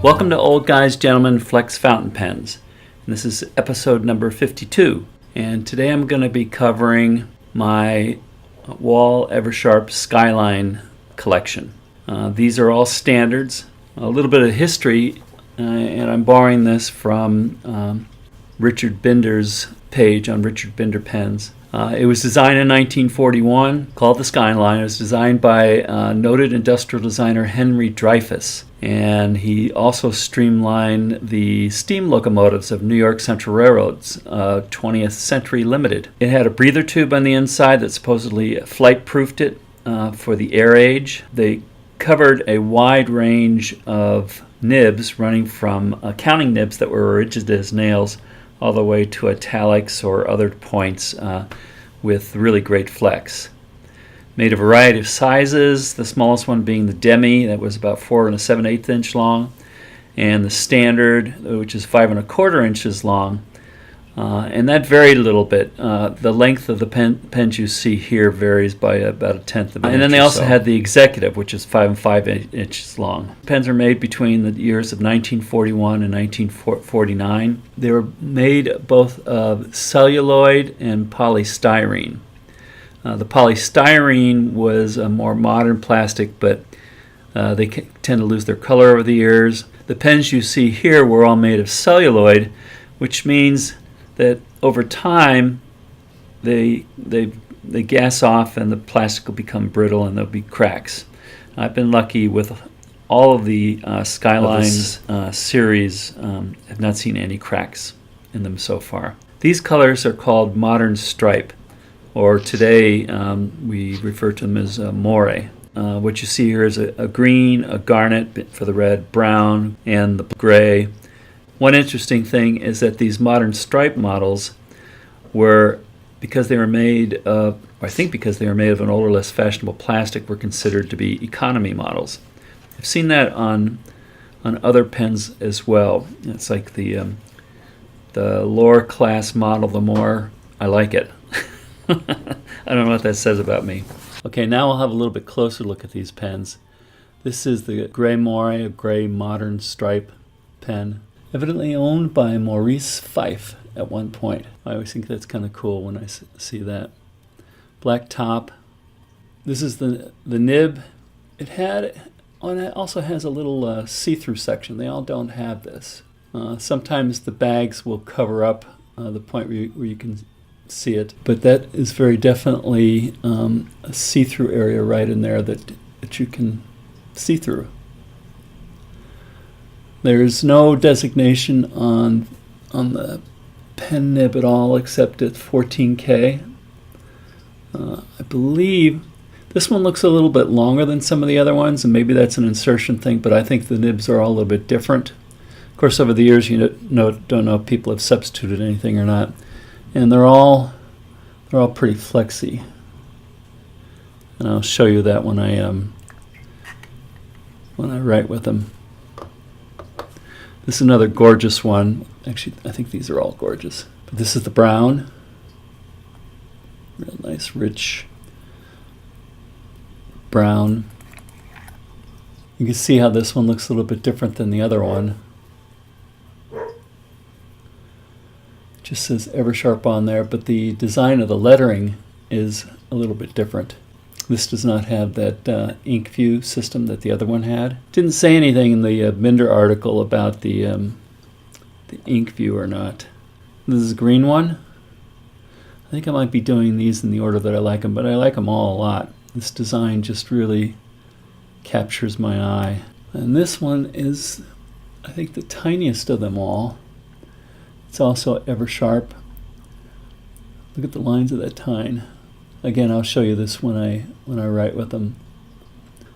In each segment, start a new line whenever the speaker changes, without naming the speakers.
Welcome to Old Guys Gentlemen Flex Fountain Pens. And this is episode number 52. And today I'm going to be covering my Wahl Eversharp Skyline collection. These are all standards. A little bit of history, and I'm borrowing this from Richard Binder's page on Richard Binder Pens. It was designed in 1941, called the Skyline. It was designed by noted industrial designer Henry Dreyfuss, and he also streamlined the steam locomotives of New York Central Railroad's 20th Century Limited. It had a breather tube on the inside that supposedly flight-proofed it for the air age. They covered a wide range of nibs, running from counting nibs that were rigid as nails all the way to italics or other points with really great flex. Made a variety of sizes, the smallest one being the Demi, that was about 4 7/8 inch long, and the Standard, which is 5 1/4 inches long. And that varied a little bit. The length of the pens you see here varies by about 1/10 of an inch. And then they also had the Executive, which is 5 5 inches long. Pens are made between the years of 1941 and 1949. They were made both of celluloid and polystyrene. The polystyrene was a more modern plastic, but they tend to lose their color over the years. The pens you see here were all made of celluloid, which means that over time they gas off and the plastic will become brittle and there'll be cracks. I've been lucky with all of the Skylines series. I've not seen any cracks in them so far. These colors are called modern stripe, or today we refer to them as Moire. What you see here is a green, a garnet for the red, brown, and the gray. One interesting thing is that these modern stripe models were, because they were made of, or I think because they were made of an older, less fashionable plastic, were considered to be economy models. I've seen that on other pens as well. It's like the lower class model, the Moire. I like it. I don't know what that says about me. Okay, now we'll have a little bit closer look at these pens. This is the gray Moire, a gray modern stripe pen, evidently owned by Maurice Fife at one point. I always think that's kind of cool when I see that. Black top. This is the nib. It also has a little see-through section. They all don't have this. Sometimes the bags will cover up the point where you can see it, but that is very definitely a see-through area right in there that you can see through. There's no designation on the pen nib at all except at 14K. I believe this one looks a little bit longer than some of the other ones, and maybe that's an insertion thing, but I think the nibs are all a little bit different. Of course, over the years, you don't know if people have substituted anything or not, and they're all pretty flexy. And I'll show you that when I write with them. This is another gorgeous one. Actually, I think these are all gorgeous. But this is the brown. Real nice, rich brown. You can see how this one looks a little bit different than the other one. Just says Eversharp on there, but the design of the lettering is a little bit different. This does not have that ink view system that the other one had. Didn't say anything in the Binder article about the ink view or not. This is a green one. I think I might be doing these in the order that I like them, but I like them all a lot. This design just really captures my eye. And this one is, I think, the tiniest of them all. It's also Eversharp. Look at the lines of that tine. Again, I'll show you this when I write with them.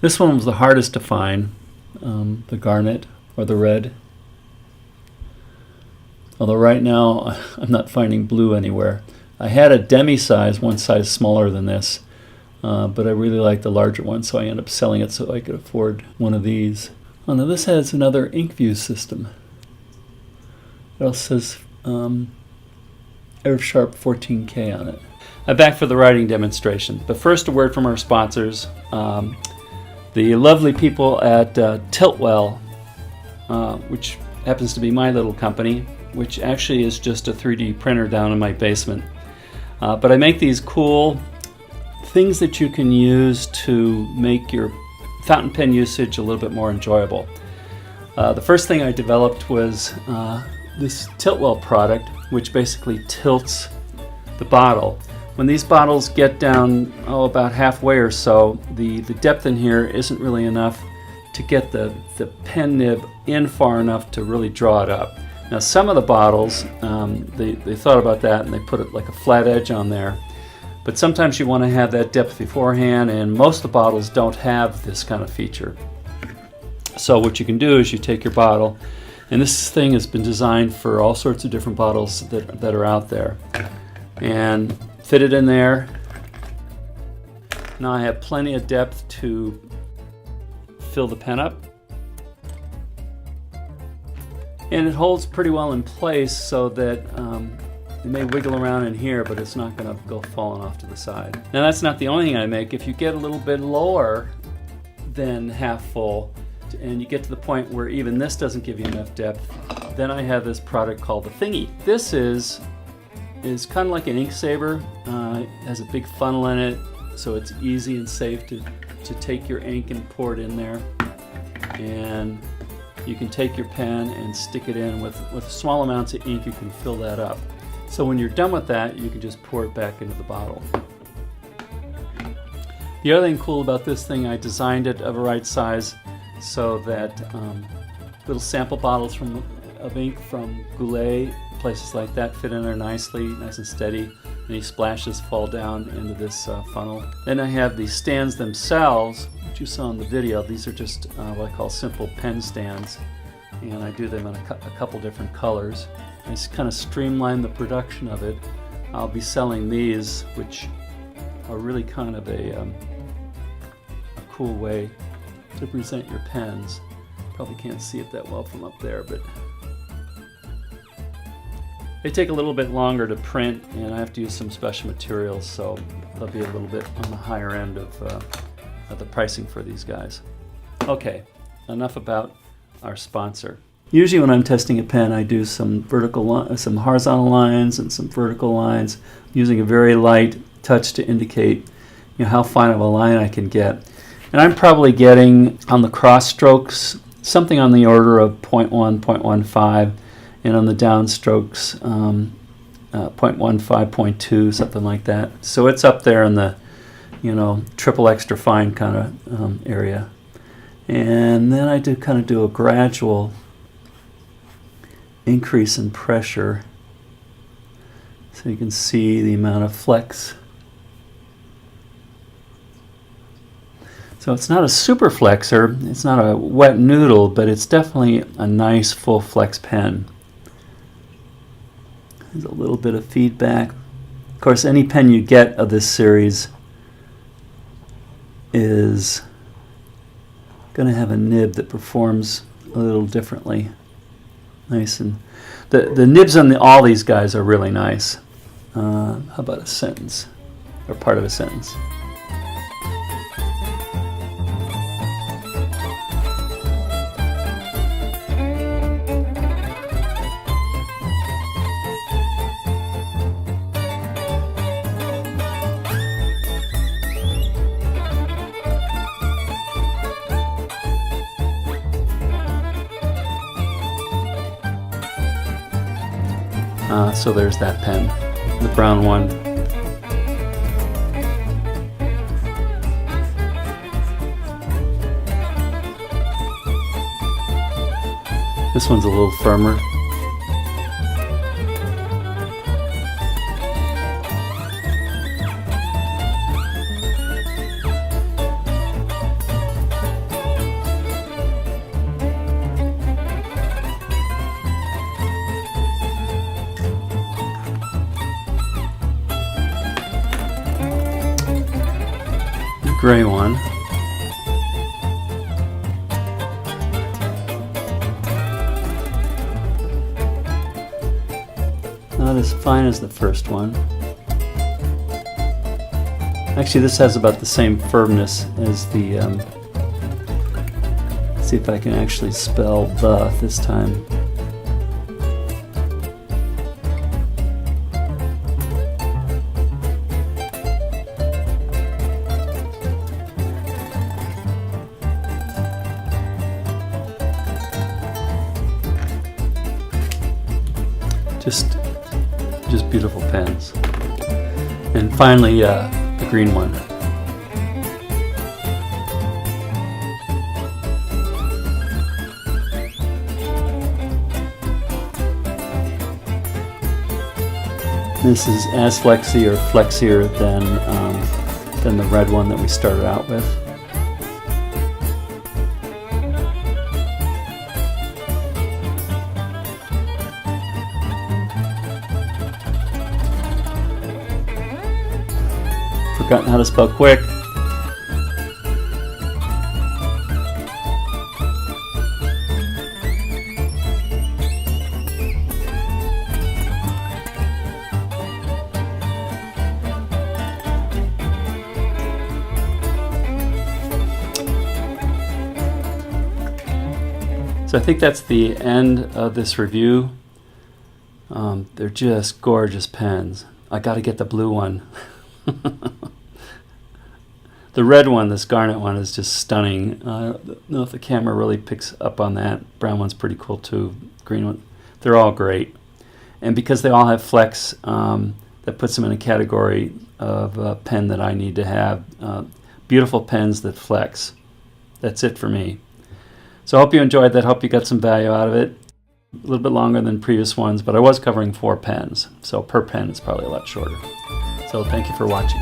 This one was the hardest to find, the garnet or the red. Although right now I'm not finding blue anywhere. I had a Demi size, one size smaller than this, but I really like the larger one, so I ended up selling it so I could afford one of these. Oh, now this has another ink view system. It also says Eversharp 14K on it. I'm back for the writing demonstration, but first a word from our sponsors. The lovely people at TiltWell which happens to be my little company, which actually is just a 3D printer down in my basement. But I make these cool things that you can use to make your fountain pen usage a little bit more enjoyable. The first thing I developed was this TiltWell product, which basically tilts the bottle. When these bottles get down about halfway or so, the depth in here isn't really enough to get the pen nib in far enough to really draw it up. Now some of the bottles, they thought about that and they put it like a flat edge on there. But sometimes you want to have that depth beforehand, and most of the bottles don't have this kind of feature. So what you can do is you take your bottle, and this thing has been designed for all sorts of different bottles that are out there, and fit it in there. Now I have plenty of depth to fill the pen up. And it holds pretty well in place so that it may wiggle around in here, but it's not going to go falling off to the side. Now that's not the only thing I make. If you get a little bit lower than half full, and you get to the point where even this doesn't give you enough depth, then I have this product called the Thingy. This is kind of like an ink saver. It has a big funnel in it, so it's easy and safe to take your ink and pour it in there. And you can take your pen and stick it in with small amounts of ink. You can fill that up. So when you're done with that, you can just pour it back into the bottle. The other thing cool about this thing, I designed it of a right size so that little sample bottles of ink from Goulet, places like that, fit in there nicely, nice and steady. Any splashes fall down into this funnel. Then I have these stands themselves, which you saw in the video. These are just what I call simple pen stands, and I do them in a couple different colors. I just kind of streamline the production of it. I'll be selling these, which are really kind of a cool way to present your pens. Probably can't see it that well from up there, but they take a little bit longer to print, and I have to use some special materials, so they'll be a little bit on the higher end of the pricing for these guys. Okay, enough about our sponsor. Usually when I'm testing a pen, I do some some horizontal lines and some vertical lines, using a very light touch to indicate how fine of a line I can get. And I'm probably getting on the cross strokes something on the order of 0.1, 0.15, and on the downstrokes 0.15, 0.2, something like that. So it's up there in the triple extra fine kind of area. And then I kind of do a gradual increase in pressure, so you can see the amount of flex. So it's not a super flexor, it's not a wet noodle, but it's definitely a nice full flex pen. There's a little bit of feedback. Of course, any pen you get of this series is going to have a nib that performs a little differently. Nice, and the nibs on all these guys are really nice. How about a sentence, or part of a sentence? So there's that pen, the brown one. This one's a little firmer. Gray one. Not as fine as the first one. Actually, this has about the same firmness as the See if I can actually spell the this time. Just beautiful pens. And finally, the green one. This is as flexy or flexier than the red one that we started out with. Forgotten how to spell quick. So I think that's the end of this review. They're just gorgeous pens. I got to get the blue one. The red one, this garnet one, is just stunning. I don't know if the camera really picks up on that. Brown one's pretty cool too. Green one. They're all great. And because they all have flex, that puts them in a category of a pen that I need to have. Beautiful pens that flex. That's it for me. So I hope you enjoyed that. Hope you got some value out of it. A little bit longer than previous ones, but I was covering 4 pens. So per pen it's probably a lot shorter. So thank you for watching.